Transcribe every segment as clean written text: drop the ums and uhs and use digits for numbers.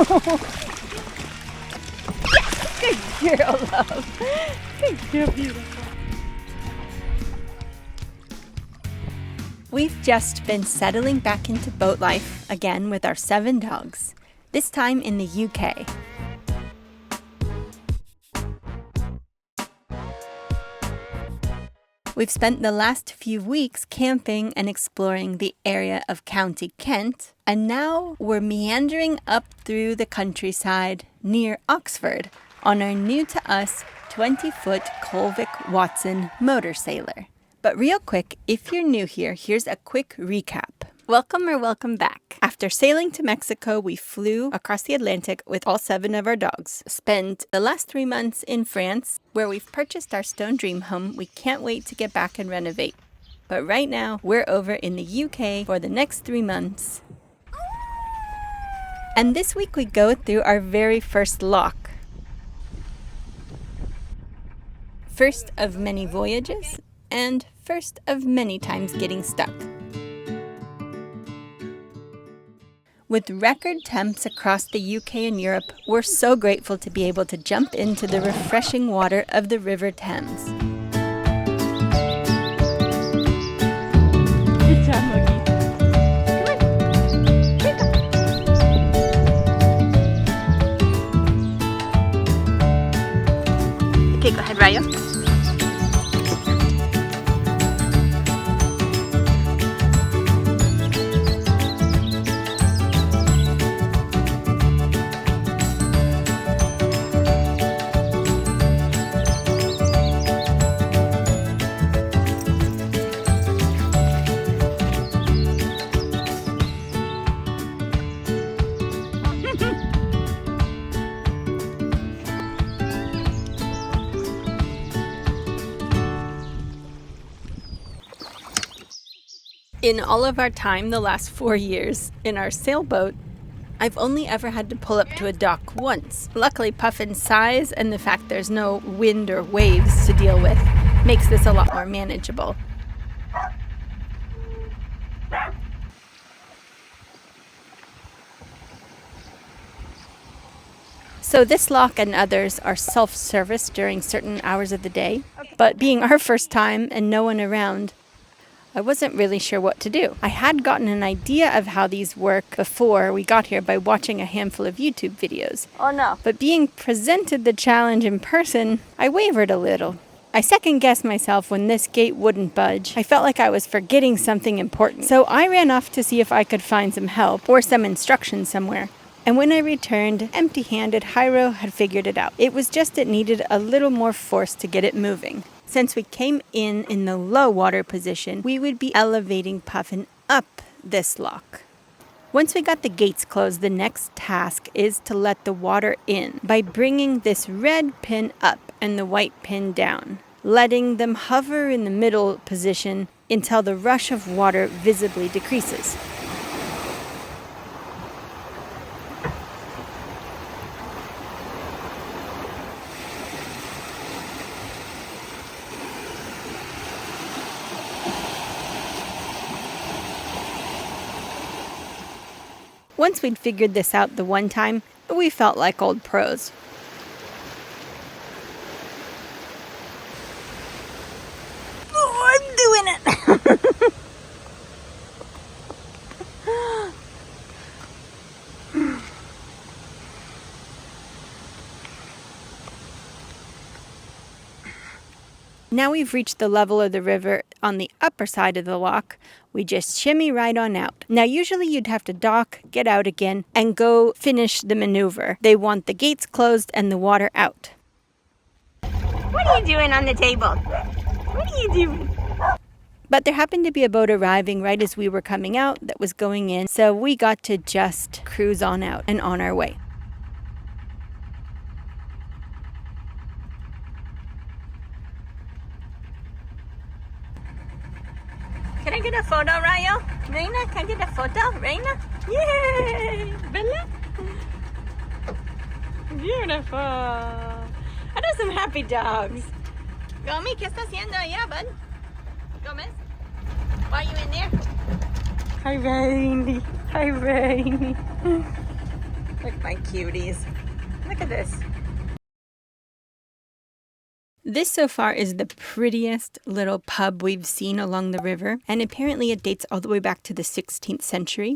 Good girl, love. Good girl, beautiful. We've just been settling back into boat life again with our 7 dogs, this time in the UK. We've spent the last few weeks camping and exploring the area of County Kent, and now we're meandering up through the countryside near Oxford on our new-to-us 20-foot Colvik Watson motor sailor. But real quick, if you're new here, here's a quick recap. Welcome or welcome back. After sailing to Mexico, we flew across the Atlantic with all 7 of our dogs. Spent the last 3 months in France, where we've purchased our stone dream home. We can't wait to get back and renovate. But right now, we're over in the UK for the next 3 months. And this week we go through our very first lock. First of many voyages, and first of many times getting stuck. With record temps across the UK and Europe, we're so grateful to be able to jump into the refreshing water of the River Thames. Good job, Mookie. Come on. Okay, go ahead, Rayo. In all of our time, the last 4 years, in our sailboat, I've only ever had to pull up to a dock once. Luckily, Puffin's size and the fact there's no wind or waves to deal with makes this a lot more manageable. So this lock and others are self-service during certain hours of the day, but being our first time and no one around, I wasn't really sure what to do. I had gotten an idea of how these work before we got here by watching a handful of YouTube videos. Oh no. But being presented the challenge in person, I wavered a little. I second-guessed myself when this gate wouldn't budge. I felt like I was forgetting something important. So I ran off to see if I could find some help or some instructions somewhere. And when I returned, empty-handed, Hyro had figured it out. It was just it needed a little more force to get it moving. Since we came in the low water position, we would be elevating Puffin up this lock. Once we got the gates closed, the next task is to let the water in by bringing this red pin up and the white pin down, letting them hover in the middle position until the rush of water visibly decreases. Once we'd figured this out the one time, we felt like old pros. Oh, I'm doing it! Now we've reached the level of the river on the upper side of the lock. We just shimmy right on out. Now usually you'd have to dock, get out again, and go finish the maneuver. They want the gates closed and the water out. What are you doing on the table? What are you doing? But there happened to be a boat arriving right as we were coming out that was going in, so we got to just cruise on out and on our way. Can I get a photo, Rayo? Reina, can I get a photo? Reina? Yay! Bella? Beautiful. I know some happy dogs. Gomi, ¿qué está haciendo allá, bud? Gomez? Why are you in there? Hi, Rainy. Hi, Rainy. Look, my cuties. Look at this. This so far is the prettiest little pub we've seen along the river, and apparently it dates all the way back to the 16th century.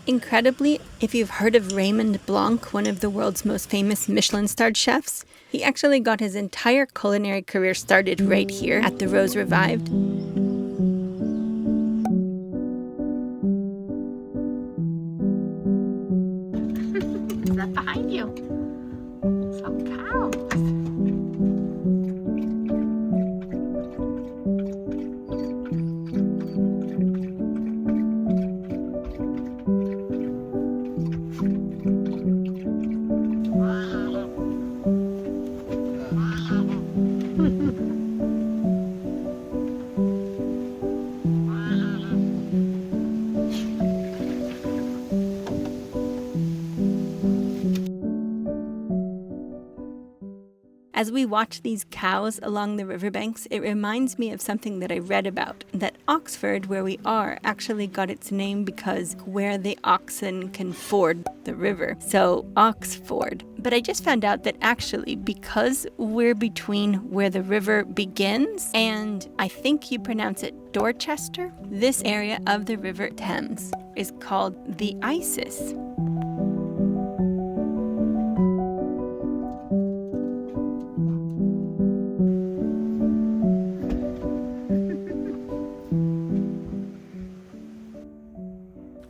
Incredibly, if you've heard of Raymond Blanc, one of the world's most famous Michelin-starred chefs, he actually got his entire culinary career started right here at the Rose Revived. Is that behind you? Some cows. As we watch these cows along the riverbanks, it reminds me of something that I read about, that Oxford, where we are, actually got its name because where the oxen can ford the river. So, Oxford. But I just found out that actually, because we're between where the river begins and I think you pronounce it Dorchester, this area of the River Thames is called the Isis.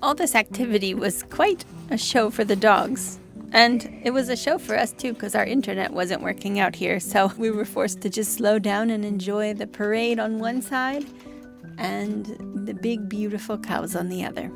All this activity was quite a show for the dogs. And it was a show for us too, because our internet wasn't working out here. So we were forced to just slow down and enjoy the parade on one side and the big, beautiful cows on the other.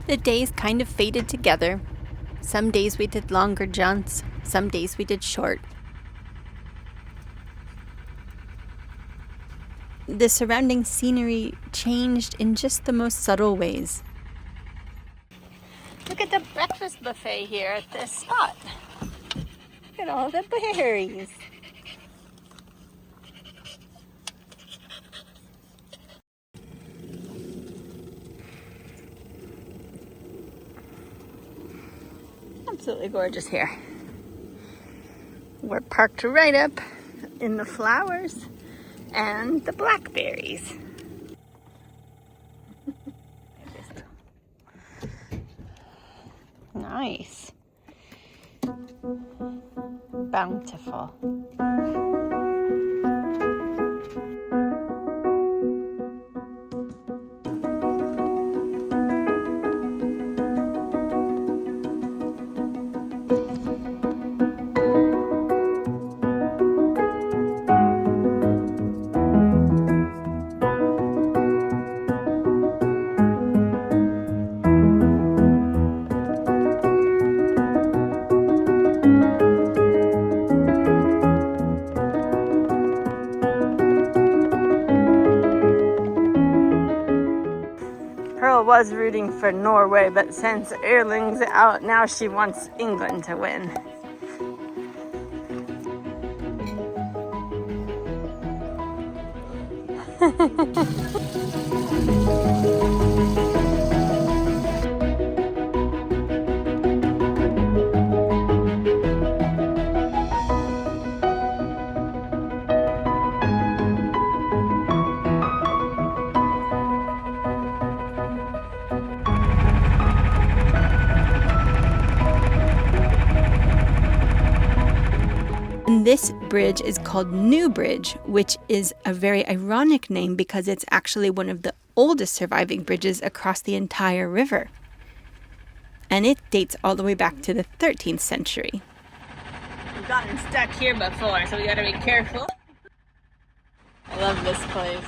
The days kind of faded together. Some days we did longer jaunts, some days we did short. The surrounding scenery changed in just the most subtle ways. Look at the breakfast buffet here at this spot. Look at all the berries. Absolutely gorgeous here. We're parked right up in the flowers and the blackberries. Nice. Bountiful. Was rooting for Norway, but since Erling's out, now she wants England to win. And this bridge is called New Bridge, which is a very ironic name because it's actually one of the oldest surviving bridges across the entire river. And it dates all the way back to the 13th century. We've gotten stuck here before, so we gotta be careful. I love this place.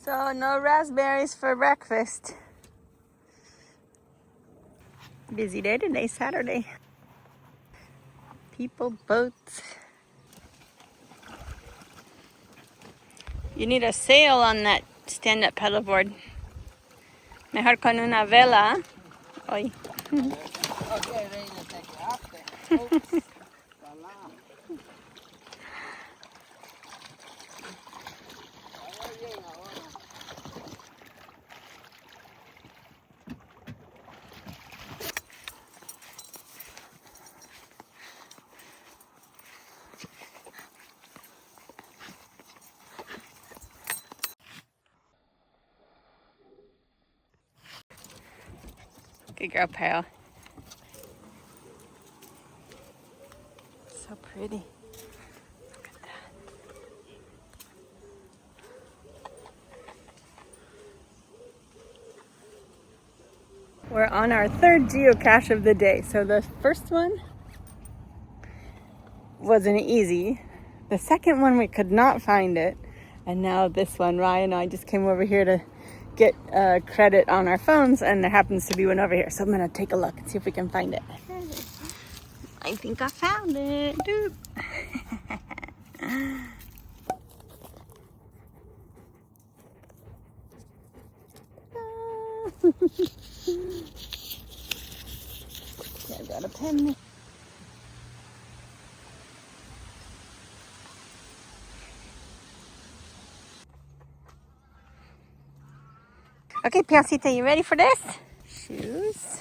So no raspberries for breakfast. Busy day today, Saturday. People, boats. You need a sail on that stand-up paddleboard. Mejor con una vela. Oy. Okay, ready to take it off there. Oops. Alarm. Good girl, pal. So pretty. Look at that. We're on our third geocache of the day. So the first one wasn't easy. The second one, we could not find it. And now this one, Ryan and I just came over here to get credit on our phones, and there happens to be one over here. So I'm gonna take a look and see if we can find it. I think I found it. Dude. I got a pen. Okay, Piancita, you ready for this? Shoes.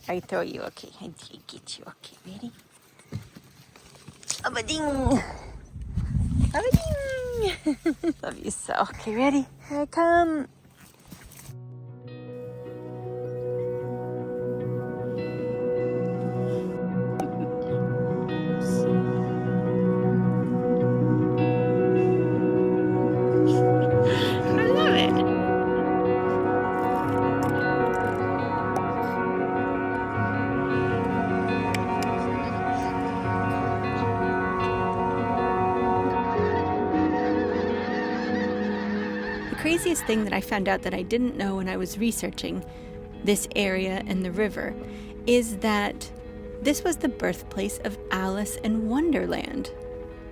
I throw you, okay. I get you, okay. Ready? Abading! Abading! Love you so. Okay, ready? Here I come. The craziest thing that I found out that I didn't know when I was researching this area and the river is that this was the birthplace of Alice in Wonderland.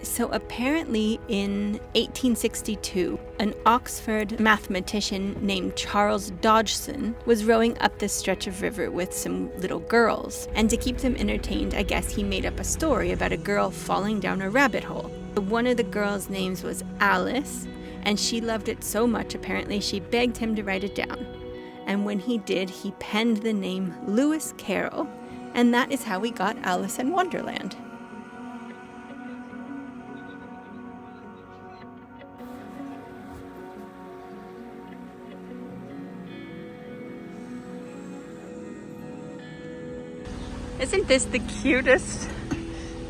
So apparently in 1862, an Oxford mathematician named Charles Dodgson was rowing up this stretch of river with some little girls. And to keep them entertained, I guess he made up a story about a girl falling down a rabbit hole. One of the girls' names was Alice, and she loved it so much apparently she begged him to write it down. And when he did, he penned the name Lewis Carroll, and that is how we got Alice in Wonderland. Isn't this the cutest?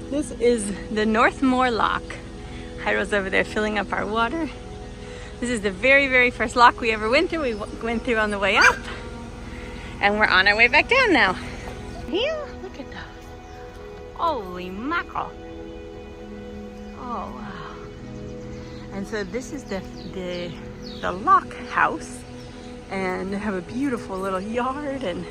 This is the Northmore Lock. Jairo's over there filling up our water. This is the very, very first lock we ever went through. We went through on the way up. And we're on our way back down now. Here, look at those. Holy mackerel. Oh, wow. And so this is the lock house. And they have a beautiful little yard, and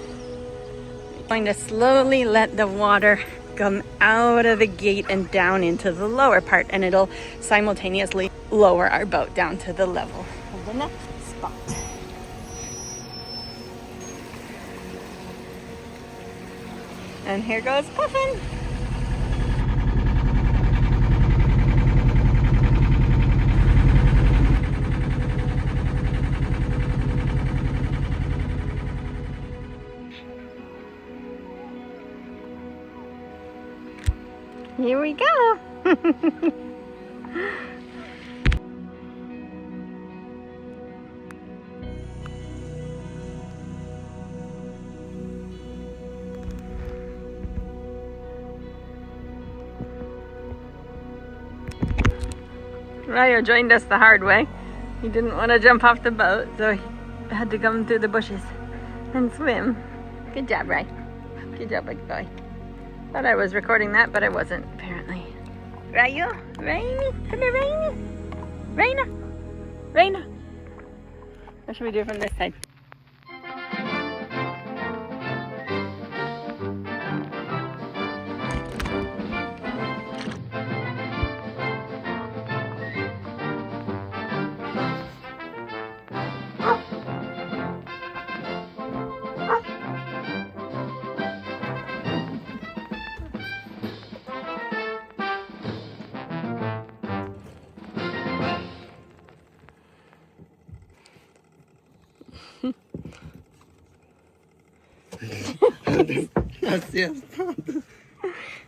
going to slowly let the water come out of the gate and down into the lower part, and it'll simultaneously lower our boat down to the level of the next spot. And here goes Puffin. Here we go. Ryo joined us the hard way. He didn't want to jump off the boat, so he had to come through the bushes and swim. Good job, Ray. Good job, big boy. Thought I was recording that, but I wasn't, apparently. Ryo? Rainy? Come here, Rainy. Raina? Raina? What should we do from this side?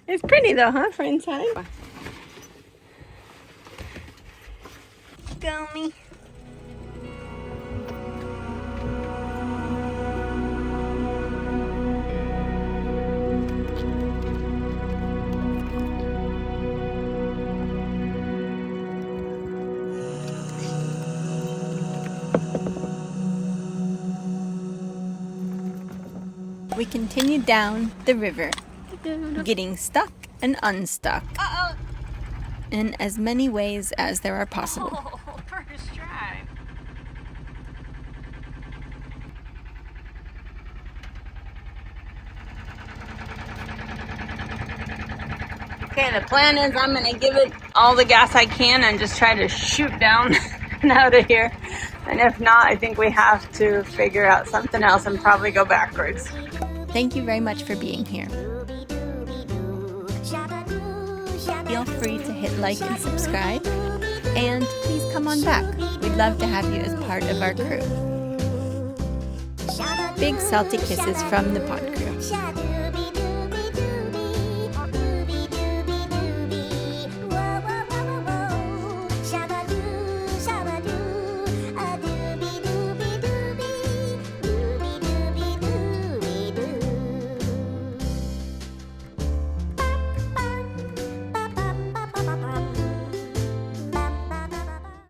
It's pretty though, huh, for inside? Go me. We continued down the river, getting stuck and unstuck in as many ways as there are possible. Oh, first try. Okay, the plan is I'm gonna give it all the gas I can and just try to shoot down and out of here. And if not, I think we have to figure out something else and probably go backwards. Thank you very much for being here. Feel free to hit like and subscribe, and please come on back. We'd love to have you as part of our crew. Big salty kisses from the pod crew.